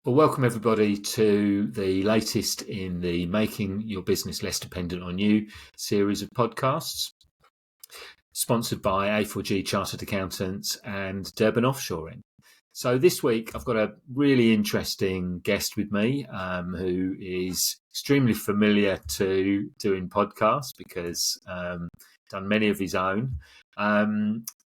Well, welcome everybody to the latest in the Making Your Business Less Dependent on You series of podcasts, sponsored by A4G Chartered Accountants and Durban Offshoring. So this week I've got a really interesting guest with me who is extremely familiar to doing podcasts because done many of his own.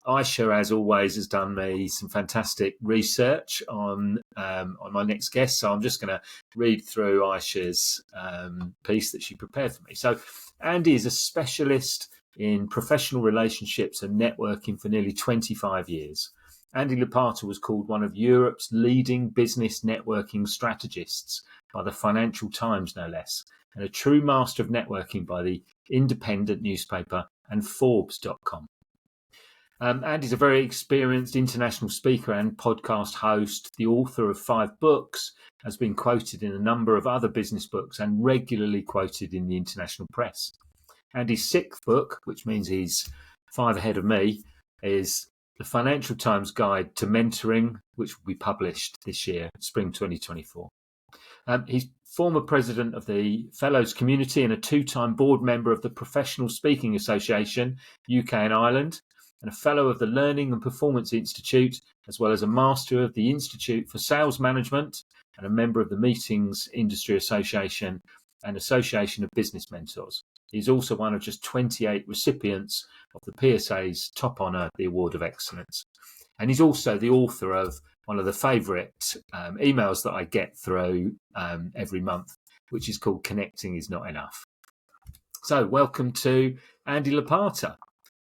Aisha, as always, has done me some fantastic research on my next guest. So I'm just going to read through Aisha's piece that she prepared for me. So Andy is a specialist in professional relationships and networking for nearly 25 years. Andy Lopata was called one of Europe's leading business networking strategists by the Financial Times, no less, and a true master of networking by the independent newspaper and Forbes.com. Andy's a very experienced international speaker and podcast host, the author of 5 books, has been quoted in a number of other business books and regularly quoted in the international press. Andy's 6th book, which means he's 5 ahead of me, is The Financial Times Guide to Mentoring, which will be published this year, spring 2024. He's former president of the Fellows Community and a 2-time board member of the Professional Speaking Association, UK and Ireland, and a fellow of the Learning and Performance Institute, as well as a master of the Institute for Sales Management and a member of the Meetings Industry Association and Association of Business Mentors. He's also one of just 28 recipients of the PSA's top honour, the Award of Excellence. And he's also the author of one of the favourite emails that I get through every month, which is called Connecting is Not Enough. So welcome to Andy Lopata.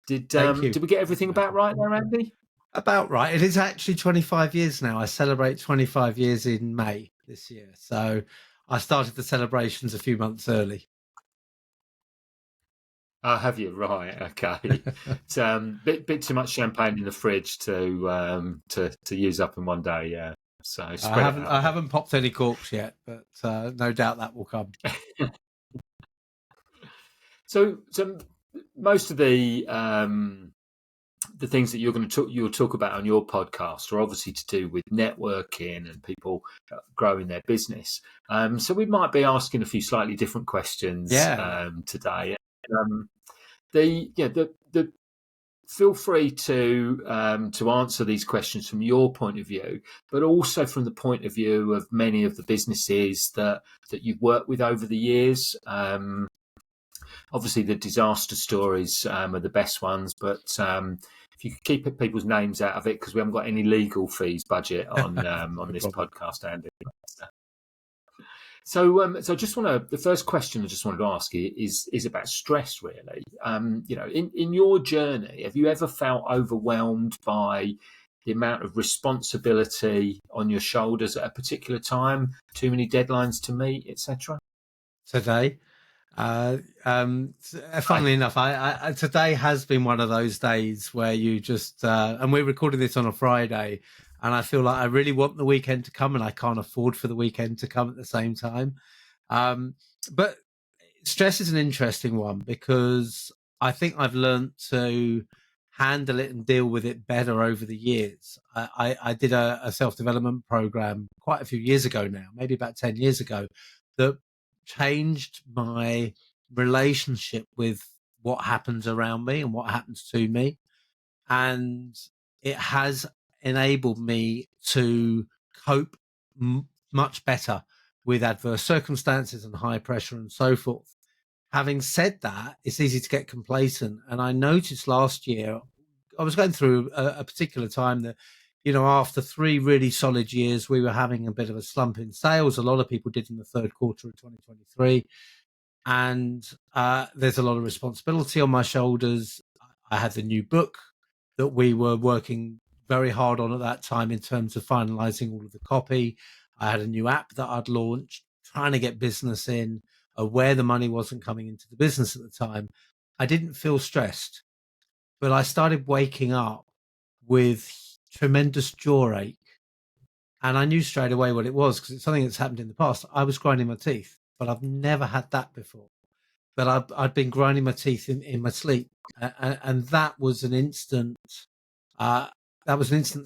Did we get everything about right there, Andy? About right. It is actually 25 years now. I celebrate 25 years in May this year. So I started the celebrations a few months early. Oh, have you? Right. Okay. It's bit too much champagne in the fridge to use up in one day. Yeah. So I haven't popped any corks yet, but no doubt that will come. So most of the things that you'll talk about on your podcast are obviously to do with networking and people growing their business. So we might be asking a few slightly different questions today. Feel free to answer these questions from your point of view, but also from the point of view of many of the businesses that you've worked with over the years. Obviously, the disaster stories are the best ones, but if you could keep people's names out of it, because we haven't got any legal fees budget on this podcast, Andy. So the first question I just wanted to ask you is about stress, really. In your journey, have you ever felt overwhelmed by the amount of responsibility on your shoulders at a particular time, too many deadlines to meet, etc.? Today, funnily enough, I today has been one of those days where you just and we're recording this on a Friday, and I feel like I really want the weekend to come, and I can't afford for the weekend to come at the same time. But stress is an interesting one because I think I've learned to handle it and deal with it better over the years. I did a self-development program quite a few years ago now, maybe about 10 years ago, that changed my relationship with what happens around me and what happens to me. And it has enabled me to cope much better with adverse circumstances and high pressure and so forth. Having said that, it's easy to get complacent. And I noticed last year, I was going through a particular time that, after 3 really solid years, we were having a bit of a slump in sales. A lot of people did in the third quarter of 2023. And there's a lot of responsibility on my shoulders. I had the new book that we were working very hard on at that time in terms of finalizing all of the copy. I had a new app that I'd launched, trying to get business in, where the money wasn't coming into the business at the time. I didn't feel stressed, but I started waking up with tremendous jaw ache. And I knew straight away what it was because it's something that's happened in the past. I was grinding my teeth, but I've never had that before. But I'd been grinding my teeth in my sleep. And that was an instant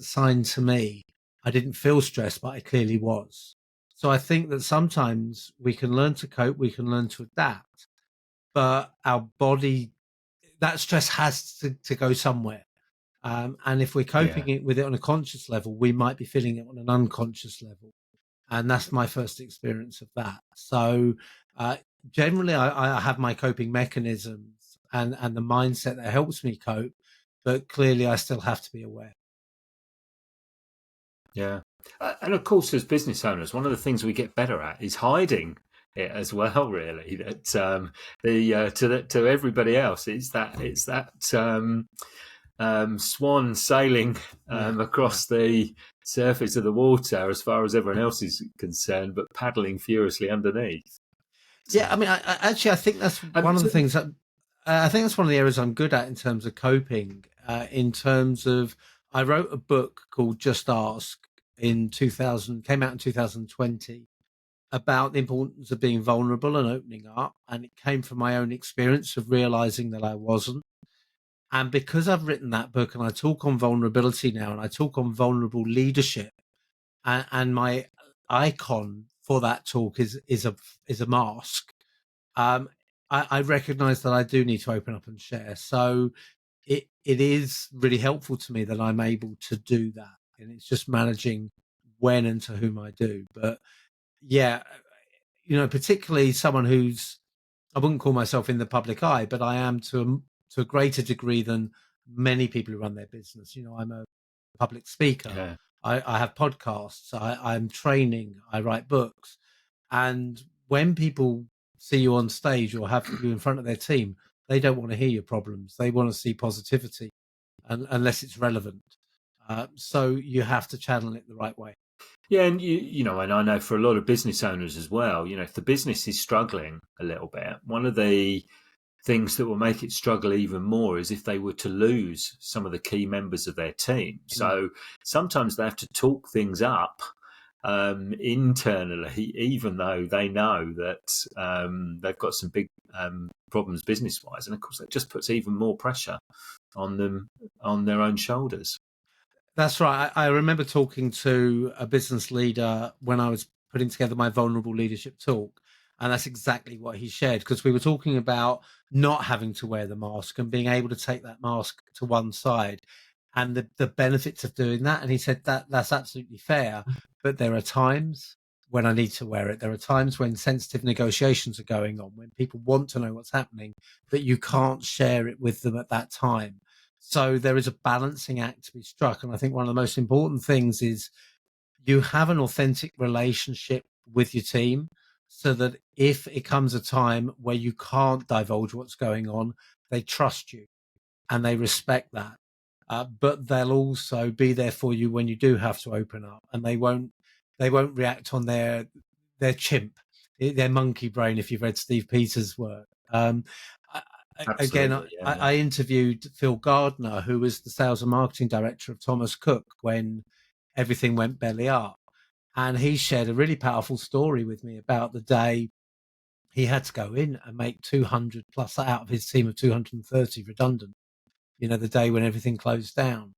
sign to me. I didn't feel stressed, but I clearly was. So I think that sometimes we can learn to cope, we can learn to adapt, but our body, that stress has to go somewhere. And if we're Yeah. coping it with it on a conscious level, we might be feeling it on an unconscious level. And that's my first experience of that. So uh, generally, I have my coping mechanisms and the mindset that helps me cope, but clearly I still have to be aware. Yeah. And of course, as business owners, one of the things we get better at is hiding it as well. Really, that to everybody else, it's that swan sailing Yeah, yeah. across the surface of the water as far as everyone else is concerned, but paddling furiously underneath. Yeah, I So, mean, I think that's one of the so things that I think that's one of the areas I'm good at in terms of coping. In terms of, I wrote a book called Just Ask in 2000, came out in 2020, about the importance of being vulnerable and opening up, and it came from my own experience of realizing that I wasn't. And because I've written that book and I talk on vulnerability now, and I talk on vulnerable leadership, and my icon for that talk is a mask. um, I recognize that I do need to open up and share. So it is really helpful to me that I'm able to do that. And it's just managing when and to whom I do. But yeah, particularly someone who's, I wouldn't call myself in the public eye, but I am to a greater degree than many people who run their business. I'm a public speaker. yeah, I have podcasts. I'm training. I write books. And when people see you on stage or have you in front of their team, they don't want to hear your problems. They want to see positivity, unless it's relevant. So you have to channel it the right way. yeah, and and I know for a lot of business owners as well, if the business is struggling a little bit, one of the things that will make it struggle even more is if they were to lose some of the key members of their team. Mm. So sometimes they have to talk things up internally, even though they know that they've got some big problems business wise. And of course, that just puts even more pressure on them, on their own shoulders. That's right. I remember talking to a business leader when I was putting together my vulnerable leadership talk. And that's exactly what he shared, because we were talking about not having to wear the mask and being able to take that mask to one side and the benefits of doing that. And he said that's absolutely fair. But there are times when I need to wear it. There are times when sensitive negotiations are going on, when people want to know what's happening, but you can't share it with them at that time. So there is a balancing act to be struck. And I think one of the most important things is you have an authentic relationship with your team, so that if it comes a time where you can't divulge what's going on, they trust you and they respect that. But they'll also be there for you when you do have to open up, and they won't react on their chimp, their monkey brain. If you've read Steve Peters' work, I, again, Absolutely, yeah, yeah. I interviewed Phil Gardner, who was the sales and marketing director of Thomas Cook when everything went belly up, and he shared a really powerful story with me about the day he had to go in and make 200 plus out of his team of 230 redundant. The day when everything closed down.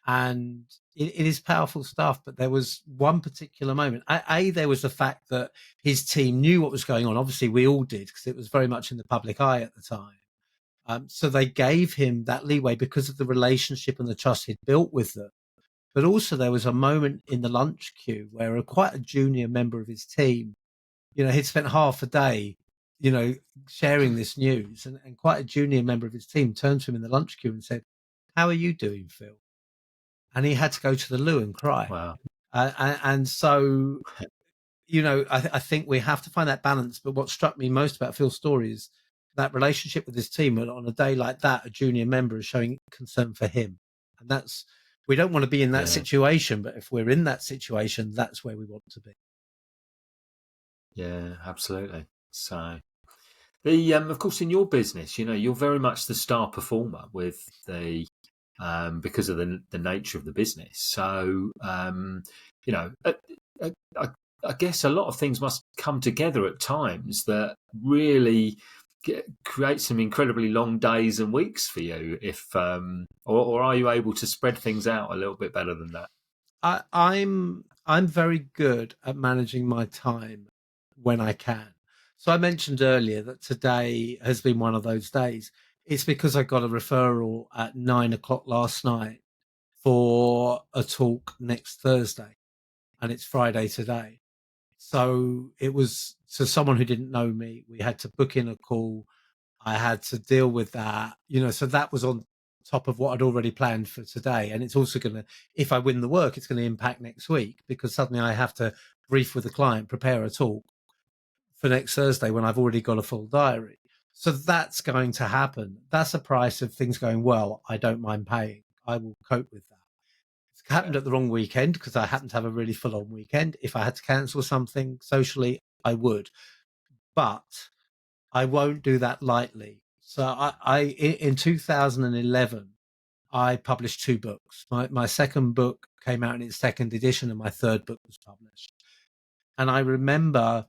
And it is powerful stuff. But there was one particular moment. There was the fact that his team knew what was going on. Obviously, we all did, because it was very much in the public eye at the time. So they gave him that leeway because of the relationship and the trust he'd built with them. But also, there was a moment in the lunch queue where quite a junior member of his team, he'd spent half a day, sharing this news, and quite a junior member of his team turned to him in the lunch queue and said, "How are you doing, Phil?" And he had to go to the loo and cry. Wow. And so, I think we have to find that balance. But what struck me most about Phil's story is that relationship with his team. And on a day like that, a junior member is showing concern for him. And we don't want to be in that Yeah, situation, but if we're in that situation, that's where we want to be. yeah, absolutely. So of course, in your business, you're very much the star performer with the because of the nature of the business. So you know, I, I, I guess a lot of things must come together at times that really create some incredibly long days and weeks for you. Or are you able to spread things out a little bit better than that? I'm I'm very good at managing my time when I can. So I mentioned earlier that today has been one of those days. It's because I got a referral at 9 o'clock last night for a talk next Thursday, and it's Friday today. So it was to someone who didn't know me. We had to book in a call. I had to deal with that, so that was on top of what I'd already planned for today. And it's also going to, if I win the work, it's going to impact next week because suddenly I have to brief with the client, prepare a talk for next Thursday when I've already got a full diary. So that's going to happen. That's a price of things going well. I don't mind paying. I will cope with that. It's happened at the wrong weekend because I happened to have a really full on weekend. If I had to cancel something socially, I would. But I won't do that lightly. So in 2011, I published two books. My second book came out in its second edition, and my third book was published. And I remember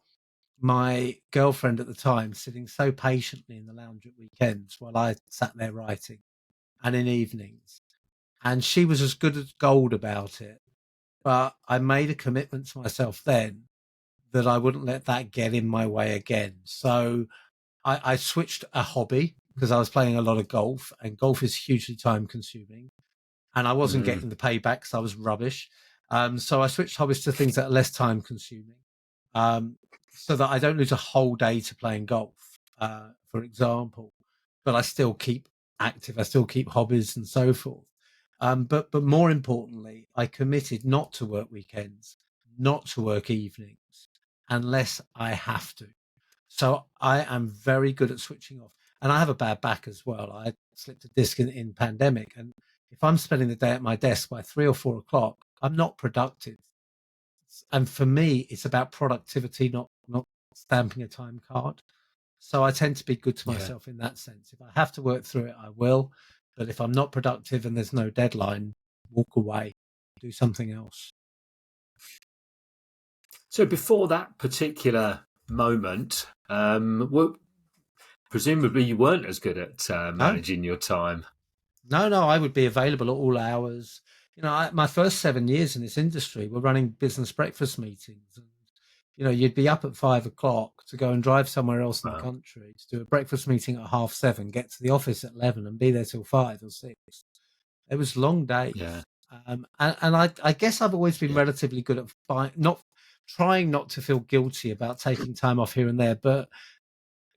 my girlfriend at the time sitting so patiently in the lounge at weekends while I sat there writing, and in evenings. And she was as good as gold about it. But I made a commitment to myself then that I wouldn't let that get in my way again. So I switched a hobby because I was playing a lot of golf, and golf is hugely time consuming. And I wasn't getting the payback because I was rubbish. So I switched hobbies to things that are less time consuming, so that I don't lose a whole day to playing golf, for example. But I still keep active. I still keep hobbies and so forth. But more importantly, I committed not to work weekends, not to work evenings, unless I have to. So I am very good at switching off. And I have a bad back as well. I slipped a disc in pandemic. And if I'm spending the day at my desk by 3 or 4 o'clock, I'm not productive. And for me, it's about productivity, not stamping a time card. So I tend to be good to myself in that sense. If I have to work through it, I will. But if I'm not productive and there's no deadline, walk away, do something else. So before that particular moment, presumably you weren't as good at managing your time. No, I would be available at all hours. My first 7 years in this industry were running business breakfast meetings. And, you'd be up at 5 o'clock to go and drive somewhere else in the country to do a breakfast meeting at 7:30, get to the office at 11 and be there till 5 or 6. It was long days. Yeah. And I guess I've always been relatively good at not trying not to feel guilty about taking time off here and there. But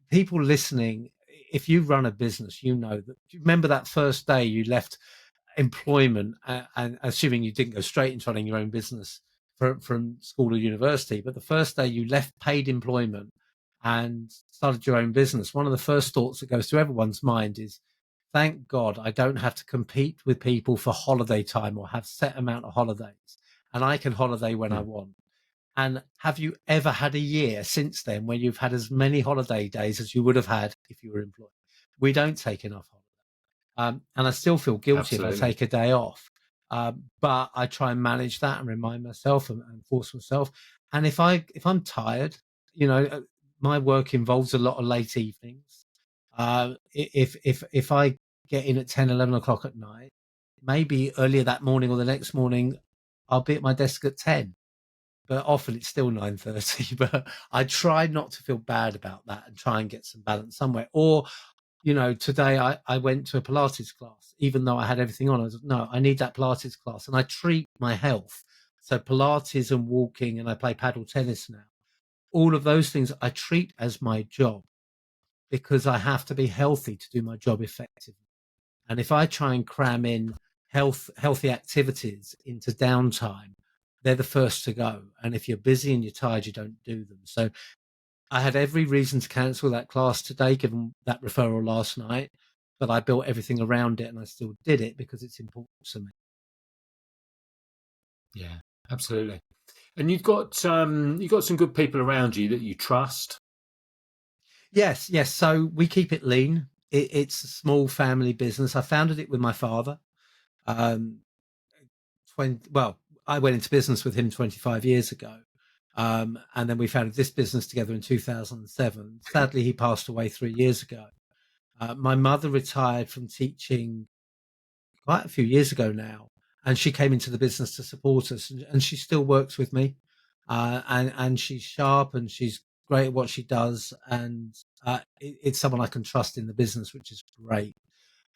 people listening, if you run a business, you know that. Remember that first day you left employment, and assuming you didn't go straight into running your own business from school or university, but the first day you left paid employment and started your own business, one of the first thoughts that goes through everyone's mind is, thank God I don't have to compete with people for holiday time or have set amount of holidays, and I can holiday when I want. And have you ever had a year since then where you've had as many holiday days as you would have had if you were employed? We don't take enough holiday. And I still feel guilty if I take a day off. But I try and manage that and remind myself and force myself. And if I'm tired, my work involves a lot of late evenings. If I get in at 10, 11 o'clock at night, maybe earlier that morning or the next morning, I'll be at my desk at 10. But often it's still 9:30. But I try not to feel bad about that and try and get some balance somewhere. Or, today I went to a Pilates class, even though I had everything on. I was no, I need that Pilates class. And I treat my health. So Pilates and walking, and I play paddle tennis now. All of those things I treat as my job because I have to be healthy to do my job effectively. And if I try and cram in healthy activities into downtime, they're the first to go. And if you're busy and you're tired, you don't do them. So I had every reason to cancel that class today, given that referral last night, but I built everything around it and I still did it because it's important to me. Yeah, absolutely. And you've got some good people around you that you trust. Yes. So we keep it lean. It's a small family business. I founded it with my father. Um, I went into business with him 25 years ago. And then we founded this business together in 2007. Sadly, he passed away 3 years ago. My mother retired from teaching quite a few years ago now. and she came into the business to support us, and she still works with me, and she's sharp and she's great at what she does, and it's someone I can trust in the business, which is great.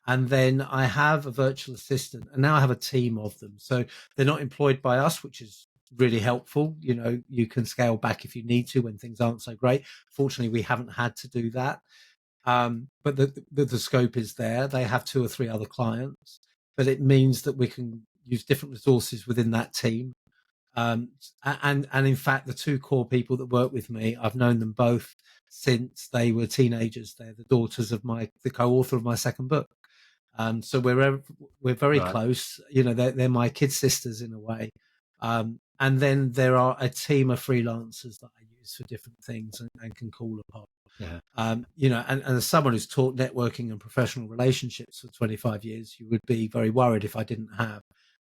And then I have a virtual assistant, and now I have a team of them. So they're not employed by us, which is really helpful. You know, you can scale back if you need to when things aren't so great. Fortunately, we haven't had to do that. But the scope is there. They have 2 or 3 other clients, but it means that we can use different resources within that team. And in fact, the 2 core people that work with me, I've known them both since they were teenagers. They're the daughters of the co-author of my second book. So we're very Right. close. You know, they're my kid sisters in a way. And then there are a team of freelancers that I use for different things and can call upon. Yeah. You know, and as someone who's taught networking and professional relationships for 25 years, you would be very worried if I didn't have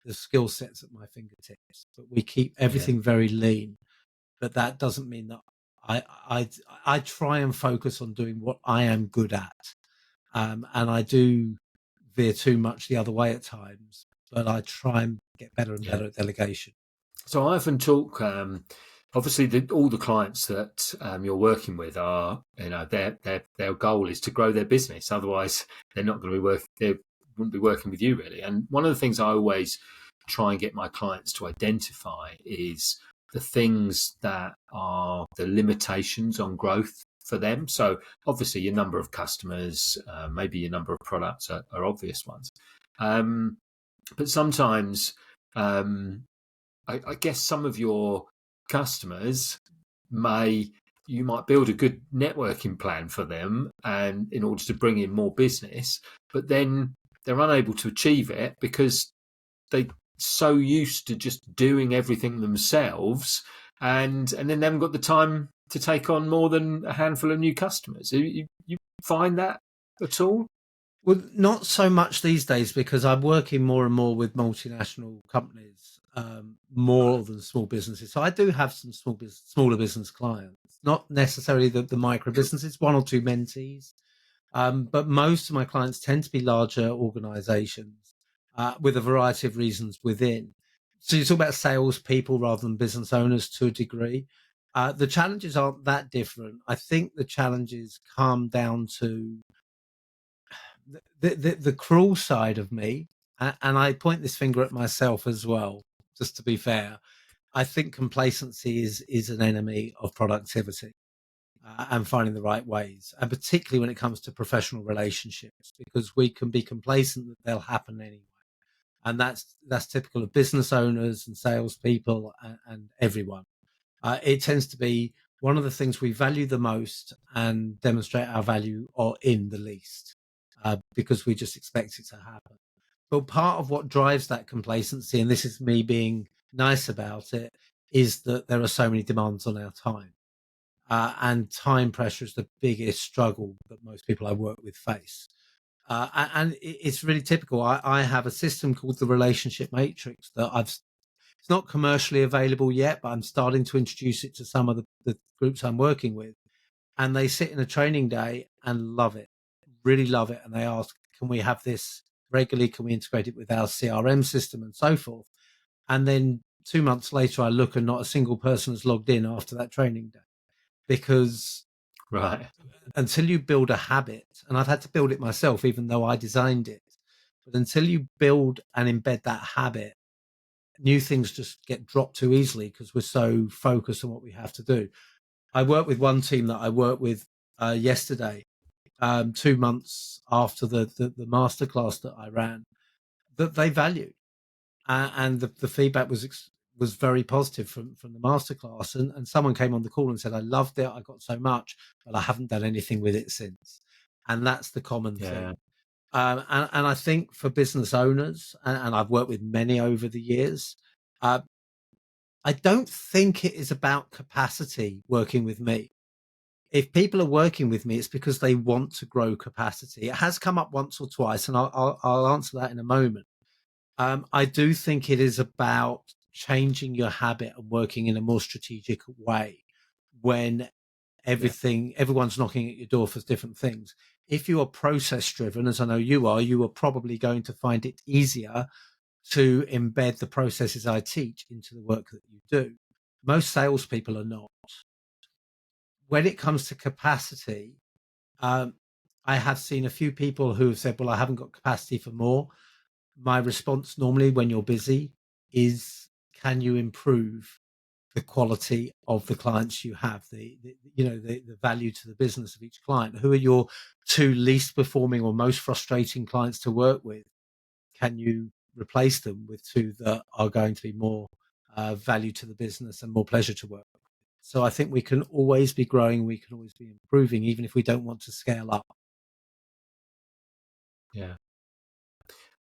the skill sets at my fingertips. But we keep everything very lean. But that doesn't mean that I try and focus on doing what I am good at. And I do veer too much the other way at times, but I try and get better and better at delegation. So I often talk. Obviously, all the clients that you're working with are, you know, their goal is to grow their business. Otherwise, they're not going to be they wouldn't be working with you really. And one of the things I always try and get my clients to identify is the things that are the limitations on growth for them. So obviously, your number of customers, maybe your number of products are obvious ones, but sometimes. I guess some of your customers you might build a good networking plan for them and in order to bring in more business, but then they're unable to achieve it because they're so used to just doing everything themselves, and then they haven't got the time to take on more than a handful of new customers. You find that at all? Well, not so much these days because I'm working more and more with multinational companies, more than small businesses. So I do have some smaller business clients, not necessarily the micro businesses, 1 or 2 mentees. But most of my clients tend to be larger organizations with a variety of reasons within. So you talk about salespeople rather than business owners to a degree. The challenges aren't that different. I think the challenges come down to the cruel side of me, and I point this finger at myself as well, just to be fair. I think complacency is an enemy of productivity and finding the right ways, and particularly when it comes to professional relationships, because we can be complacent that they'll happen anyway, and that's typical of business owners and salespeople and everyone. It tends to be one of the things we value the most and demonstrate our value or in the least, because we just expect it to happen. But part of what drives that complacency, and this is me being nice about it, is that there are so many demands on our time. And time pressure is the biggest struggle that most people I work with face. And it's really typical. I have a system called the relationship matrix that it's not commercially available yet, but I'm starting to introduce it to some of the groups I'm working with. And they sit in a training day and love it, really love it. And they ask, can we have this regularly? Can we integrate it with our CRM system and so forth? And then 2 months later, I look and not a single person has logged in after that training day, because Right. until you build a habit, and I've had to build it myself, even though I designed it, but until you build and embed that habit, new things just get dropped too easily because we're so focused on what we have to do. I work with one team that I worked with yesterday, 2 months after the masterclass that I ran, that they valued, and the feedback was very positive from the masterclass. And someone came on the call and said, "I loved it. I got so much, but I haven't done anything with it since." And that's the common Yeah. thing. And I think for business owners, and I've worked with many over the years, uh, I don't think it is about capacity working with me. If people are working with me, it's because they want to grow capacity. It has come up once or twice, and I'll answer that in a moment. I do think it is about changing your habit and working in a more strategic way when Yeah. everyone's knocking at your door for different things. If you are process driven, as I know you are probably going to find it easier to embed the processes I teach into the work that you do. Most salespeople are not. When it comes to capacity, I have seen a few people who have said, well, I haven't got capacity for more. My response normally when you're busy is, can you improve the quality of the clients you have, the value to the business of each client? Who are your two least performing or most frustrating clients to work with? Can you replace them with two that are going to be more value to the business and more pleasure to work with? So I think we can always be growing, we can always be improving, even if we don't want to scale up. Yeah.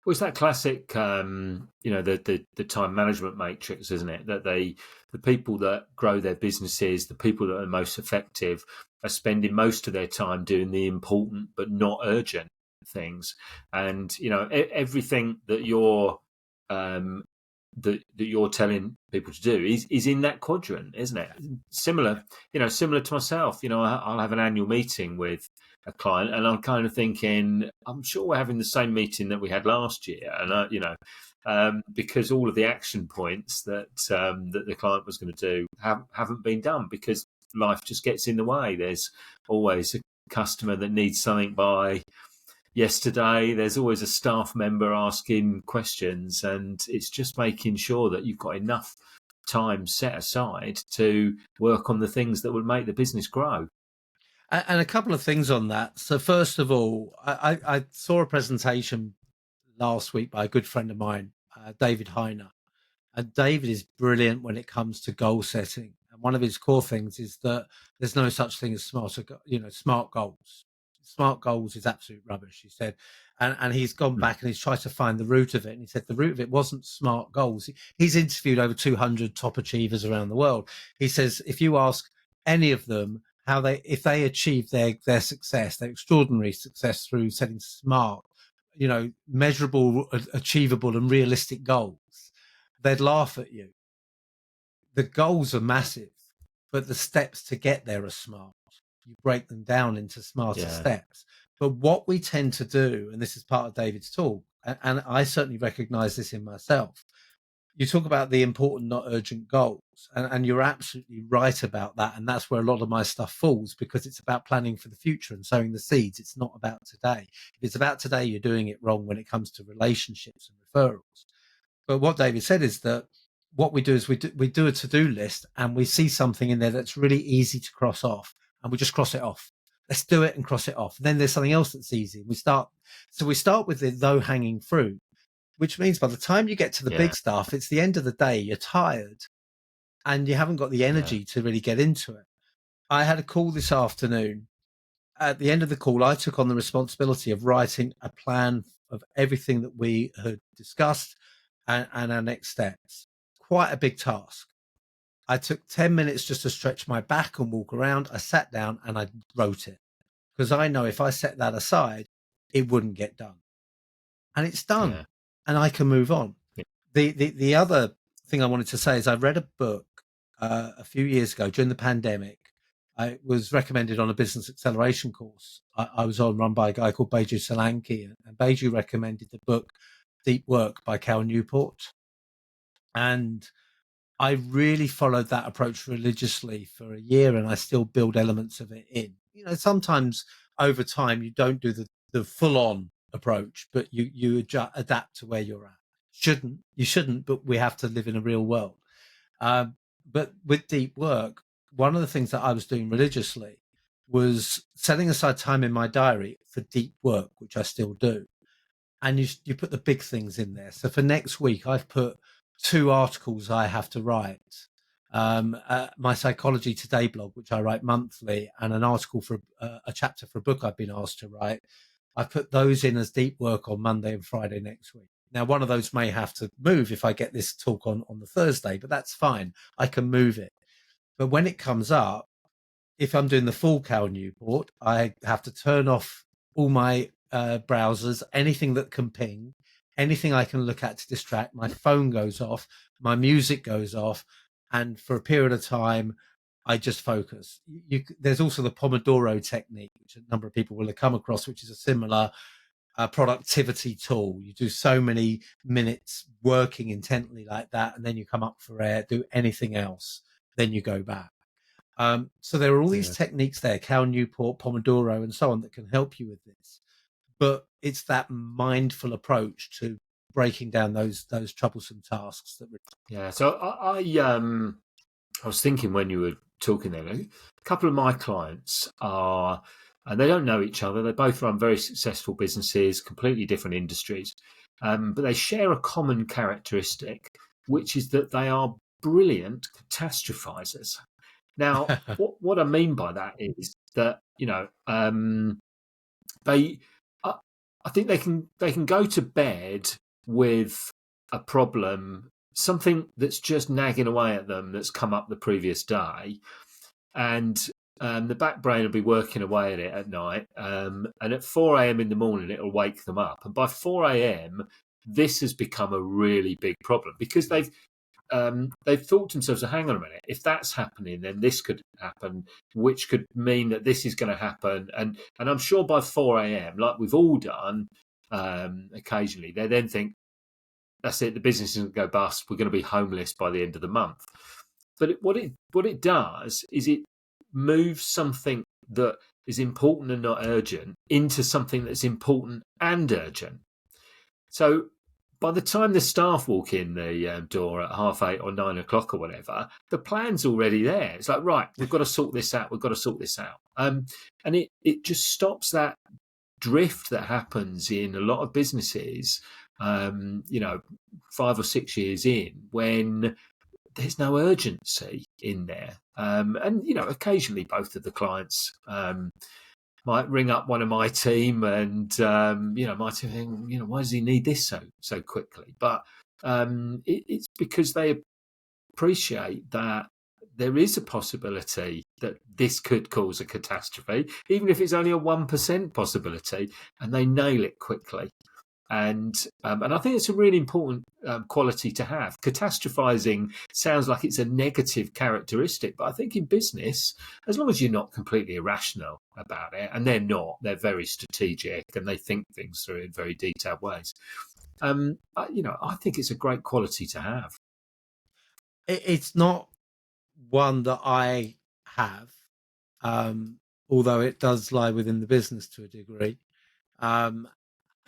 Well, it's that classic, the time management matrix, isn't it? That the people that grow their businesses, the people that are most effective, are spending most of their time doing the important but not urgent things, and everything that you're that you're telling people to do is in that quadrant, isn't it? Similar to myself. I'll have an annual meeting with a client, and I'm kind of thinking, I'm sure we're having the same meeting that we had last year, and because all of the action points that the client was going to do haven't been done because life just gets in the way. There's always a customer that needs something by yesterday. There's always a staff member asking questions, and it's just making sure that you've got enough time set aside to work on the things that will make the business grow. And a couple of things on that. So first of all, I saw a presentation last week by a good friend of mine, David Heiner. And David is brilliant when it comes to goal setting. And one of his core things is that there's no such thing as smart goals. Smart goals is absolute rubbish, he said. And he's gone back and he's tried to find the root of it. And he said the root of it wasn't smart goals. He's interviewed over 200 top achievers around the world. He says, if you ask any of them if they achieve their success, their extraordinary success through setting smart, measurable, achievable and realistic goals, they'd laugh at you. The goals are massive, but the steps to get there are smart. You break them down into smarter steps. But what we tend to do, and this is part of David's talk, and I certainly recognize this in myself, you talk about the important, not urgent goals, and you're absolutely right about that. And that's where a lot of my stuff falls, because it's about planning for the future and sowing the seeds. It's not about today. If it's about today, you're doing it wrong when it comes to relationships and referrals. But what David said is that what we do is we do a to-do list, and we see something in there that's really easy to cross off, and we just cross it off. Let's do it and cross it off. And then there's something else that's easy. We start with the low-hanging fruit, which means by the time you get to the big stuff, it's the end of the day, you're tired and you haven't got the energy to really get into it. I had a call this afternoon. At the end of the call, I took on the responsibility of writing a plan of everything that we had discussed and our next steps. Quite a big task. I took 10 minutes just to stretch my back and walk around. I sat down and I wrote it, because I know if I set that aside, it wouldn't get done. And it's done, and I can move on. The other thing I wanted to say is I read a book a few years ago during the pandemic. It was recommended on a business acceleration course I was on, run by a guy called Beju Solanki, and Beju recommended the book Deep Work by Cal Newport. And I really followed that approach religiously for a year, and I still build elements of it in. Sometimes over time you don't do the full on approach, but you adapt to where you're at. You shouldn't, but we have to live in a real world. But with deep work, one of the things that I was doing religiously was setting aside time in my diary for deep work, which I still do. And you put the big things in there. So for next week, I've put 2 articles I have to write. My Psychology Today blog, which I write monthly, and an article for a chapter for a book I've been asked to write. I put those in as deep work on Monday and Friday next week. Now, one of those may have to move if I get this talk on the Thursday, but that's fine. I can move it. But when it comes up, if I'm doing the full Cal Newport, I have to turn off all my browsers, anything that can ping, anything I can look at to distract. My phone goes off, my music goes off, and for a period of time, I just focus. There's also the Pomodoro technique, which a number of people will have come across, which is a similar a productivity tool. You do so many minutes working intently like that, and then you come up for air, do anything else, then you go back. So there are all these Yeah. techniques there, Cal Newport, Pomodoro, and so on, that can help you with this. But it's that mindful approach to breaking down those troublesome tasks that. Yeah. So I was thinking when you were talking there, a couple of my clients are, and they don't know each other. They both run very successful businesses, completely different industries, but they share a common characteristic, which is that they are brilliant catastrophizers. Now, what I mean by that is that they, I think they can go to bed with a problem, something that's just nagging away at them that's come up the previous day, and the back brain will be working away at it at night, and at 4 a.m. in the morning it'll wake them up, and by 4 a.m. this has become a really big problem because they've thought to themselves, hang on a minute, if that's happening, then this could happen, which could mean that this is going to happen. And I'm sure by 4 a.m., like we've all done occasionally, they then think, that's it, the business is going to go bust, we're going to be homeless by the end of the month. But what it does is it moves something that is important and not urgent into something that's important and urgent. So by the time the staff walk in the door at 8:30 or 9 o'clock or whatever, the plan's already there. It's like, right, we've got to sort this out. We've got to sort this out. And it just stops that drift that happens in a lot of businesses, 5 or 6 years in, when there's no urgency in there. And, occasionally both of the clients might ring up one of my team and, my team think, why does he need this so quickly? But it's because they appreciate that there is a possibility that this could cause a catastrophe, even if it's only a 1% possibility, and they nail it quickly. And I think it's a really important quality to have. Catastrophizing sounds like it's a negative characteristic, but I think in business, as long as you're not completely irrational about it, and they're not, they're very strategic and they think things through in very detailed ways. I think it's a great quality to have. It's not one that I have, although it does lie within the business to a degree.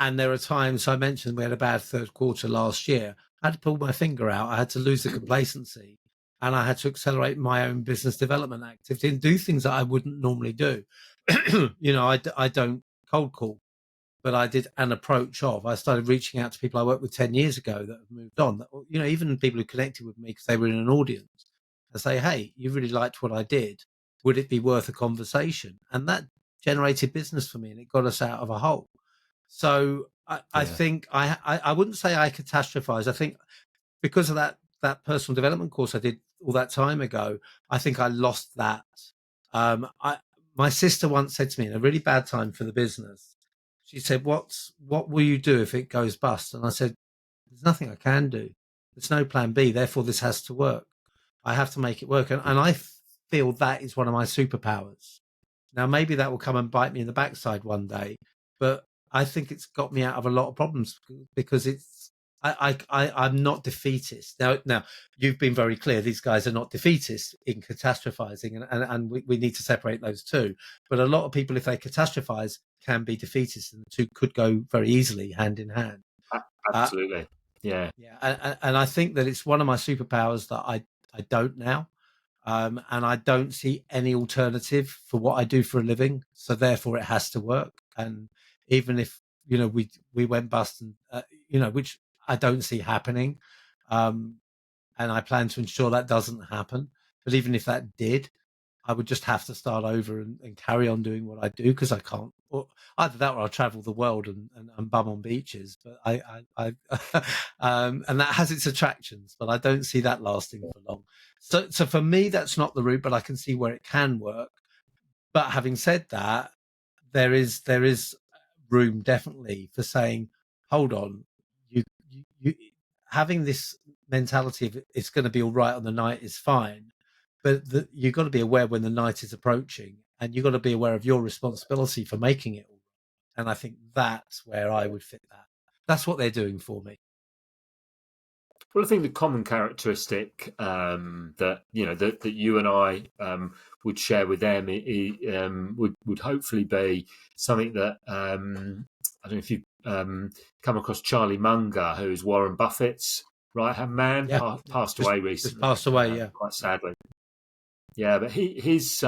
And there are times, I mentioned we had a bad third quarter last year. I had to pull my finger out. I had to lose the complacency, and I had to accelerate my own business development activity and do things that I wouldn't normally do. I don't cold call, but I did an approach of, I started reaching out to people I worked with 10 years ago that have moved on, even people who connected with me because they were in an audience, and say, hey, you really liked what I did. Would it be worth a conversation? And that generated business for me, and it got us out of a hole. So I think I wouldn't say I catastrophize. I think because of that personal development course I did all that time ago, I think I lost that. My sister once said to me in a really bad time for the business, she said, what will you do if it goes bust? And I said, there's nothing I can do. There's no plan B. Therefore, this has to work. I have to make it work. And I feel that is one of my superpowers. Now, maybe that will come and bite me in the backside one day, but I think it's got me out of a lot of problems because I'm not defeatist. Now you've been very clear. These guys are not defeatists in catastrophizing, and we need to separate those two. But a lot of people, if they catastrophize, can be defeatist, and the two could go very easily hand in hand. Absolutely. Yeah. And I think that it's one of my superpowers that I don't now. And I don't see any alternative for what I do for a living. So therefore it has to work. And even if, we went bust and, which I don't see happening. And I plan to ensure that doesn't happen. But even if that did, I would just have to start over and carry on doing what I do because I can't. Or either that or I'll travel the world and bum on beaches. But I and that has its attractions, but I don't see that lasting for long. So for me, that's not the route, but I can see where it can work. But having said that, there is room definitely for saying, hold on, you having this mentality of it's going to be all right on the night is fine, but you've got to be aware when the night is approaching, and you've got to be aware of your responsibility for making it all right. And I think that's where I would fit that. That's what they're doing for me. Well, I think the common characteristic that that you and I would share with them would hopefully be something that I don't know if you've come across Charlie Munger, who is Warren Buffett's right hand man, Yeah, passed just away just recently, passed away. Yeah, quite sadly. Yeah, but his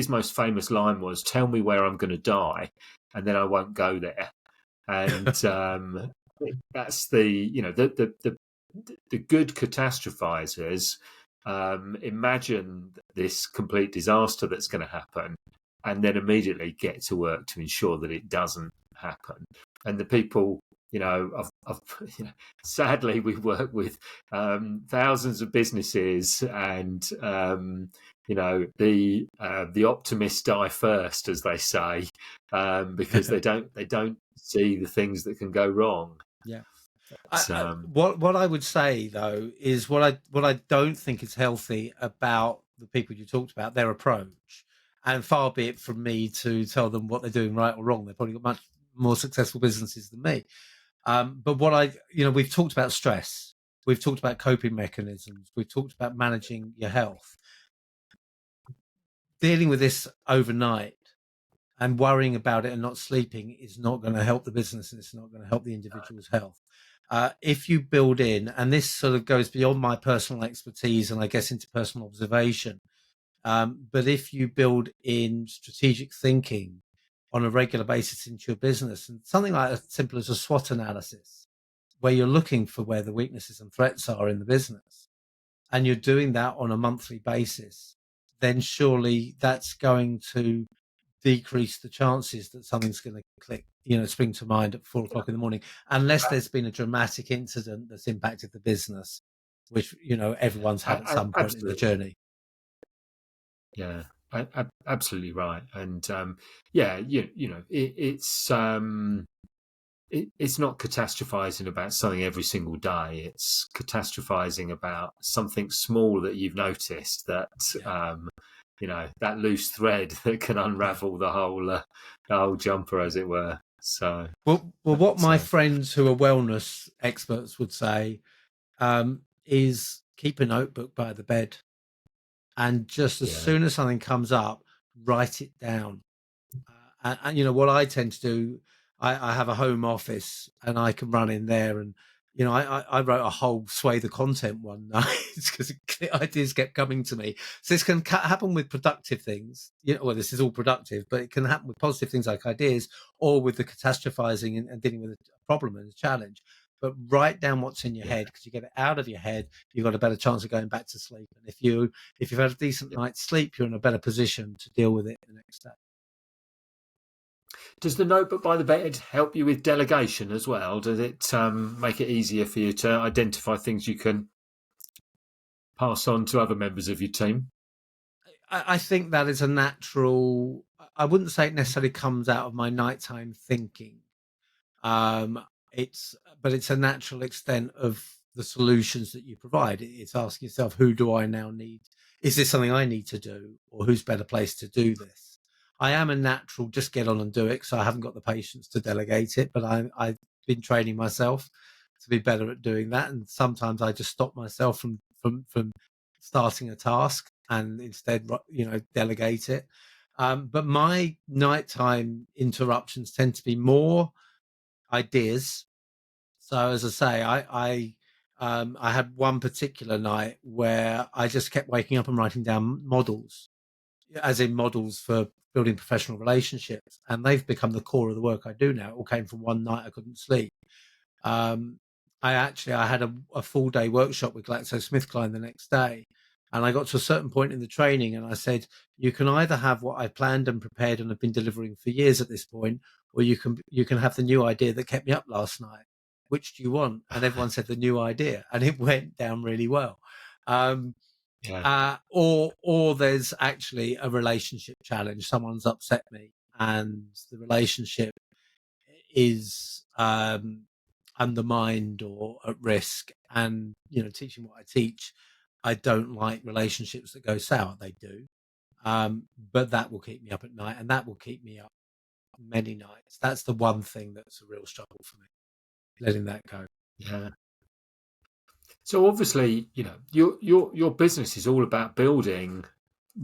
most famous line was, "Tell me where I'm going to die, and then I won't go there." And that's the good catastrophizers imagine this complete disaster that's going to happen, and then immediately get to work to ensure that it doesn't happen. And the people, sadly, we work with thousands of businesses, and the optimists die first, as they say, because they don't see the things that can go wrong. yeah. But, What I would say though is what I don't think is healthy about the people you talked about, their approach, and far be it from me to tell them what they're doing right or wrong. They've probably got much more successful businesses than me. But we've talked about stress, we've talked about coping mechanisms, we've talked about managing your health, dealing with this overnight and worrying about it and not sleeping is not going to help the business, and it's not going to help the individual's health. If you build in, and this sort of goes beyond my personal expertise and I guess into personal observation, but if you build in strategic thinking on a regular basis into your business, and something like as simple as a SWOT analysis, where you're looking for where the weaknesses and threats are in the business, and you're doing that on a monthly basis, then surely that's going to decrease the chances that something's going to spring to mind at 4 o'clock in the morning, unless there's been a dramatic incident that's impacted the business, which everyone's had at some point in the absolutely. journey. Yeah, absolutely right. And it's not catastrophizing about something every single day. It's catastrophizing about something small that you've noticed, that that loose thread that can unravel the whole jumper, as it were. So, What my friends who are wellness experts would say is keep a notebook by the bed, and just as soon as something comes up, write it down. And what I tend to do, I have a home office and I can run in there, and I wrote a whole swathe of content one night because ideas kept coming to me. So this can happen with productive things. Well, this is all productive, but it can happen with positive things like ideas, or with the catastrophizing and dealing with a problem and a challenge. But write down what's in your head, because you get it out of your head, you've got a better chance of going back to sleep. And if you've had a decent night's sleep, you're in a better position to deal with it the next day. Does the notebook by the bed help you with delegation as well? Does it make it easier for you to identify things you can pass on to other members of your team? I think that is a natural. I wouldn't say it necessarily comes out of my nighttime thinking. Um, it's but it's a natural extent of the solutions that you provide. It's asking yourself, who do I now need? Is this something I need to do, or who's better placed to do this? I am a natural, just get on and do it. So I haven't got the patience to delegate it, but I've been training myself to be better at doing that. And sometimes I just stop myself from starting a task and instead, delegate it. But my nighttime interruptions tend to be more ideas. So as I say, I had one particular night where I just kept waking up and writing down models, as in models for building professional relationships, and they've become the core of the work I do now. It all came from one night I couldn't sleep. Um, I had a full day workshop with GlaxoSmithKline the next day, and I got to a certain point in the training, and I said, "You can either have what I planned and prepared and have been delivering for years at this point, or you can have the new idea that kept me up last night. Which do you want?" And everyone said the new idea, and it went down really well. Um, Yeah. or there's actually a relationship challenge. Someone's upset me, and the relationship is undermined or at risk. And teaching what I teach, I don't like relationships that go sour. They do, but that will keep me up at night, and that will keep me up many nights. That's the one thing that's a real struggle for me, letting that go. Yeah. So obviously, your business is all about building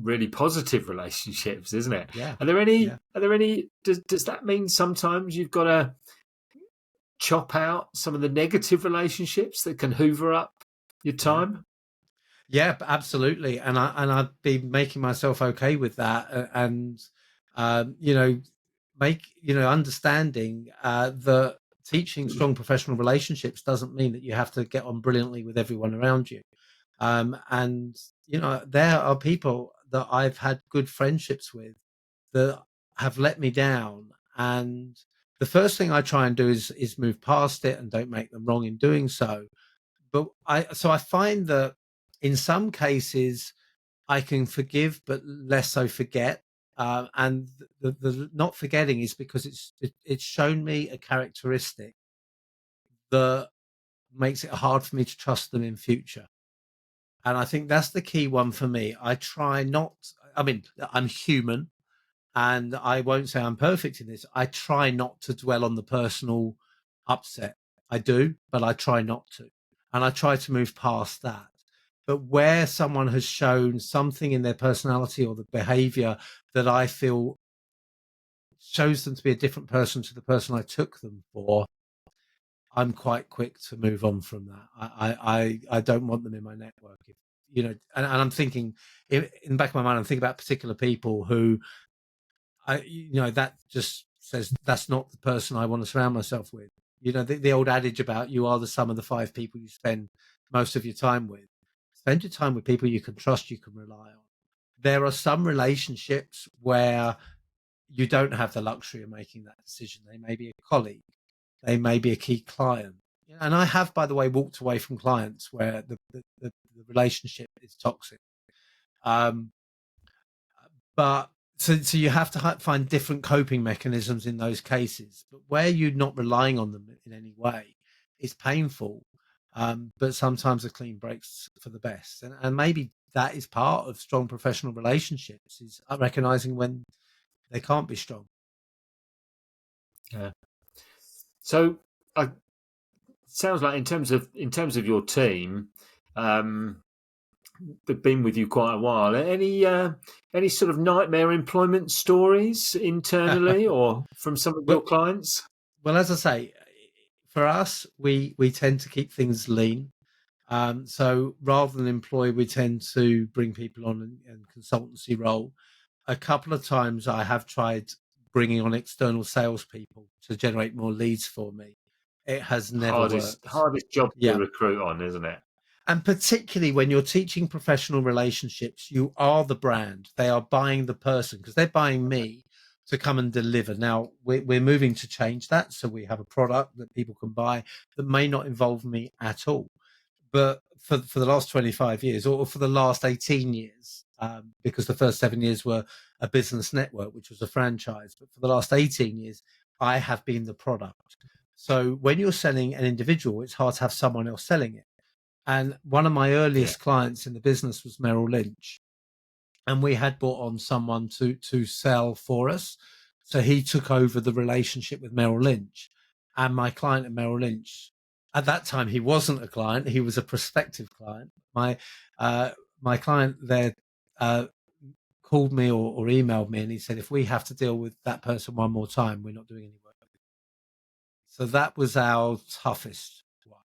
really positive relationships, isn't it? Yeah. Are there any? Yeah. Are there any? Does that mean sometimes you've got to chop out some of the negative relationships that can hoover up your Yeah. time? Yeah, absolutely. And I've been making myself okay with that, and you know, understanding that teaching strong professional relationships doesn't mean that you have to get on brilliantly with everyone around you. And there are people that I've had good friendships with that have let me down, and the first thing I try and do is move past it and don't make them wrong in doing so. But I find that in some cases I can forgive, but less so forget. And the not forgetting is because it's shown me a characteristic that makes it hard for me to trust them in future. And I think that's the key one for me. I try not. I mean, I'm human, and I won't say I'm perfect in this. I try not to dwell on the personal upset. I do, but I try not to. And I try to move past that. But where someone has shown something in their personality or the behavior that I feel shows them to be a different person to the person I took them for, I'm quite quick to move on from that. I don't want them in my network. If, and I'm thinking in the back of my mind, I'm thinking about particular people who that just says that's not the person I want to surround myself with. The old adage about you are the sum of the five people you spend most of your time with. Spend your time with people you can trust, you can rely on. There are some relationships where you don't have the luxury of making that decision. They may be a colleague, they may be a key client. And I have, by the way, walked away from clients where the relationship is toxic. But so you have to find different coping mechanisms in those cases. But where you're not relying on them in any way, it's painful. But sometimes a clean breaks for the best, and maybe that is part of strong professional relationships is recognizing when they can't be strong. Yeah. So, sounds like in terms of your team, they've been with you quite a while. Any sort of nightmare employment stories internally or from some of your Well, clients? well, as I say, for us, we tend to keep things lean. So rather than employ, we tend to bring people on in consultancy role. A couple of times I have tried bringing on external salespeople to generate more leads for me. It has never Hardest worked. hardest job to Yeah. recruit on, isn't it? And particularly when you're teaching professional relationships, you are the brand. They are buying the person because they're buying me to come and deliver. Now we're moving to change that. So we have a product that people can buy that may not involve me at all. But for the last 25 years or for the last 18 years, because the first 7 years were a business network, which was a franchise. But for the last 18 years, I have been the product. So when you're selling an individual, it's hard to have someone else selling it. And one of my Yeah. earliest clients in the business was Merrill Lynch, and we had brought on someone to sell for us. So he took over the relationship with Merrill Lynch, and my client at Merrill Lynch. At that time, he wasn't a client; he was a prospective client. My client there called me or emailed me, and he said, "If we have to deal with that person one more time, we're not doing any work." So that was our toughest one.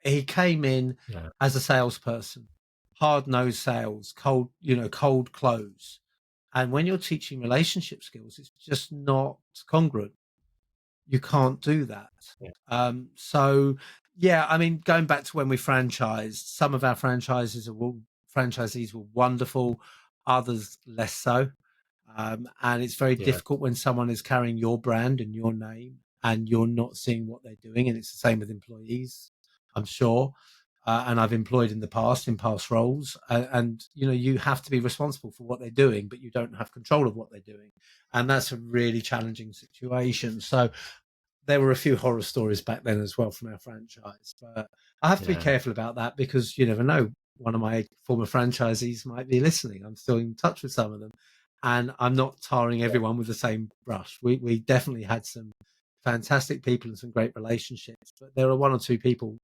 He came in Yeah. as a salesperson, hard nosed sales, cold close. And when you're teaching relationship skills, it's just not congruent. You can't do that. Yeah. So yeah, I mean, going back to when we franchised, some of our franchisees were wonderful, others less so. And it's very Yeah. difficult when someone is carrying your brand and your name and you're not seeing what they're doing. And it's the same with employees, I'm sure. And I've employed in the past in past roles, and you have to be responsible for what they're doing, but you don't have control of what they're doing, and that's a really challenging situation. So there were a few horror stories back then as well from our franchise, but I have to be Yeah. careful about that because you never know. One of my former franchisees might be listening. I'm still in touch with some of them, And I'm not tarring everyone with the same brush. We definitely had some fantastic people and some great relationships, but there are one or two people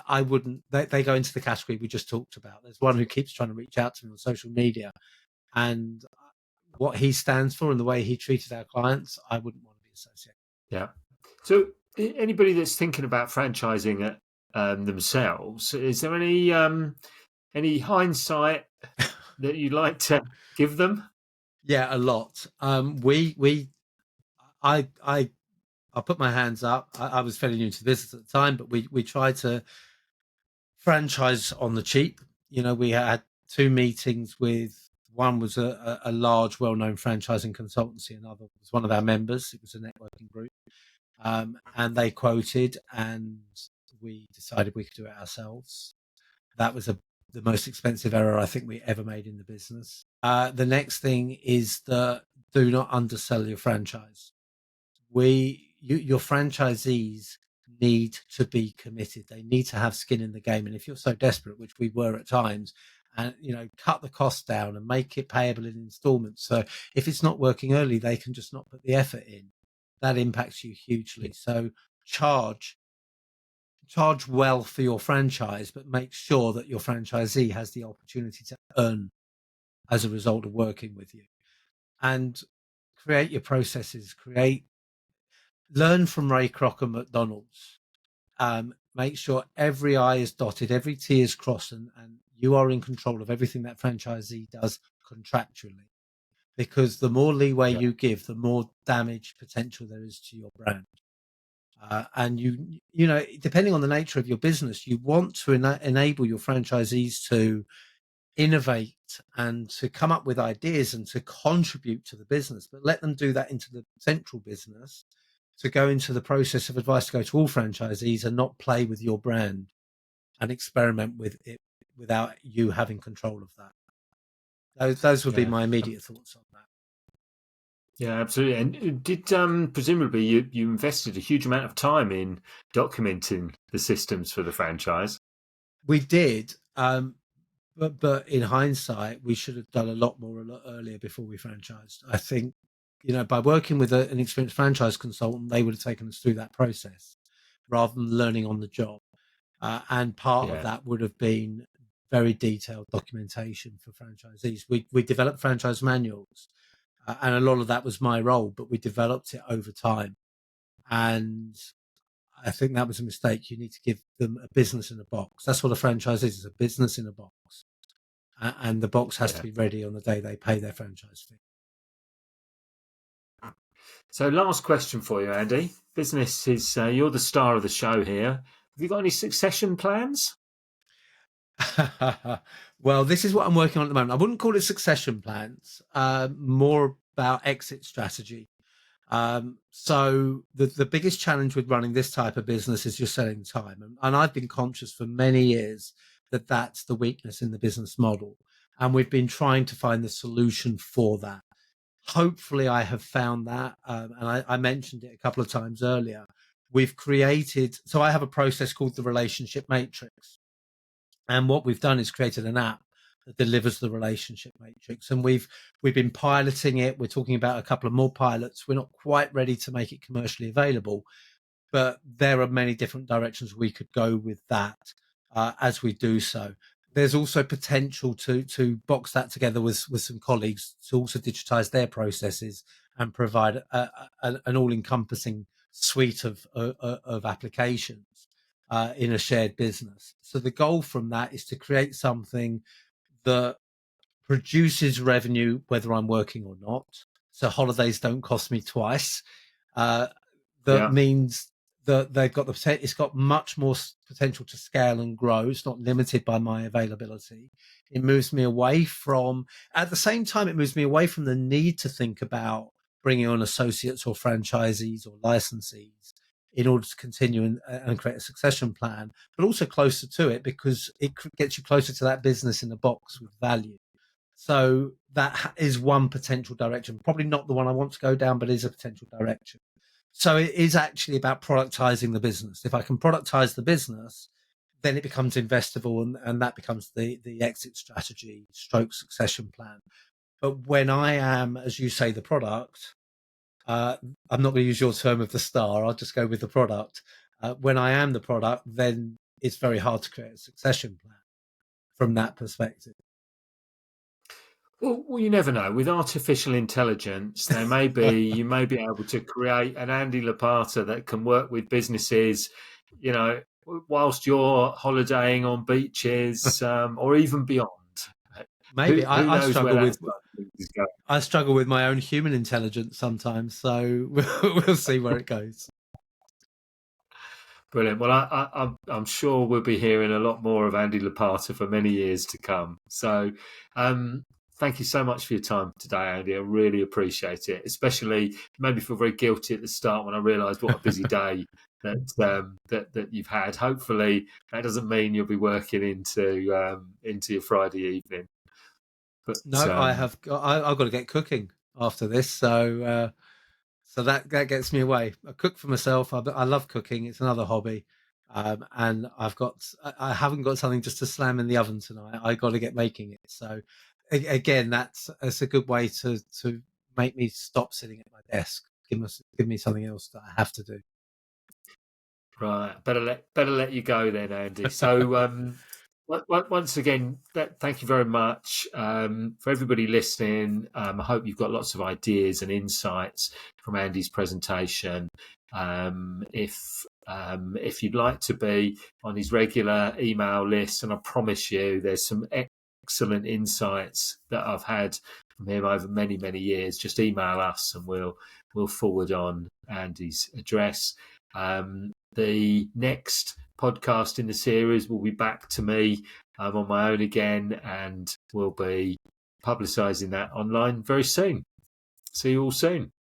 I wouldn't. They go into the category we just talked about. There's one who keeps trying to reach out to me on social media, and what he stands for and the way he treated our clients, I wouldn't want to be associated. Yeah. So anybody that's thinking about franchising themselves, is there any hindsight that you'd like to give them? Yeah, a lot. I I'll put my hands up. I was fairly new to the business at the time, but we tried to franchise on the cheap. You know, we had two meetings with, one was a large, well-known franchising consultancy. Another was one of our members. It was a networking group. And they quoted, and we decided we could do it ourselves. That was the most expensive error I think we ever made in the business. The next thing is that do not undersell your franchise. Your franchisees need to be committed. They need to have skin in the game. And if you're so desperate, which we were at times, and cut the cost down and make it payable in installments. So if it's not working early, they can just not put the effort in. That impacts you hugely. So charge well for your franchise, but make sure that your franchisee has the opportunity to earn as a result of working with you. And create your processes, learn from Ray Kroc and McDonald's. Make sure every I is dotted, every T is crossed, and you are in control of everything that franchisee does contractually. Because the more leeway you give, the more damage potential there is to your brand. And depending on the nature of your business, you want to enable your franchisees to innovate and to come up with ideas and to contribute to the business, but let them do that into the central business, to go into the process of advice to go to all franchisees and not play with your brand and experiment with it without you having control of that. Those would be my immediate thoughts on that. Yeah, absolutely. And did presumably you invested a huge amount of time in documenting the systems for the franchise? We did, but in hindsight, we should have done a lot more a lot earlier before we franchised. I think, by working with an experienced franchise consultant, they would have taken us through that process rather than learning on the job. And part of that would have been very detailed documentation for franchisees. We developed franchise manuals, and a lot of that was my role, but we developed it over time. And I think that was a mistake. You need to give them a business in a box. That's what a franchise is, a business in a box. And the box has to be ready on the day they pay their franchise fee. So last question for you, Andy. Business is, you're the star of the show here. Have you got any succession plans? Well, this is what I'm working on at the moment. I wouldn't call it succession plans, more about exit strategy. So the biggest challenge with running this type of business is you're selling time. And I've been conscious for many years that that's the weakness in the business model. And we've been trying to find the solution for that. Hopefully I have found that. And I mentioned it a couple of times earlier. So I have a process called the relationship matrix. And what we've done is created an app that delivers the relationship matrix. And we've been piloting it. We're talking about a couple of more pilots. We're not quite ready to make it commercially available, but there are many different directions we could go with that as we do so. There's also potential to box that together with some colleagues to also digitize their processes and provide an all-encompassing suite of applications in a shared business. So the goal from that is to create something that produces revenue whether I'm working or not. So holidays don't cost me twice. That means that it's got much more potential to scale and grow. It's not limited by my availability. It moves me away from, at the same time, it moves me away from the need to think about bringing on associates or franchisees or licensees in order to continue and create a succession plan, but also closer to it because it gets you closer to that business in a box with value. So that is one potential direction, probably not the one I want to go down, but is a potential direction. So it is actually about productizing the business. If I can productize the business, then it becomes investable, and that becomes the exit strategy stroke succession plan. But when I am, as you say, the product, I'm not going to use your term of the star. I'll just go with the product. When I am the product, then it's very hard to create a succession plan from that perspective. Well, you never know. With artificial intelligence, you may be able to create an Andy Lopata that can work with businesses, whilst you're holidaying on beaches, or even beyond. Maybe Who I knows where struggle that with is going? I struggle with my own human intelligence sometimes, so we'll see where it goes. Brilliant. Well, I'm sure we'll be hearing a lot more of Andy Lopata for many years to come. So, thank you so much for your time today, Andy. I really appreciate it. Especially, made me feel very guilty at the start when I realised what a busy day that you've had. Hopefully, that doesn't mean you'll be working into your Friday evening. But No, I've got to get cooking after this, so that gets me away. I cook for myself. I love cooking. It's another hobby, and I haven't got something just to slam in the oven tonight. I got to get making it. So again, that's a good way to make me stop sitting at my desk. Give me something else that I have to do. Right, better let you go then, Andy. So, once again, thank you very much for everybody listening. I hope you've got lots of ideas and insights from Andy's presentation. If you'd like to be on his regular email list, and I promise you, there's some excellent insights that I've had from him over many years. Just email us, and we'll forward on Andy's address. The next podcast in the series will be back to me on my own again, and we'll be publicising that online very soon. See you all soon.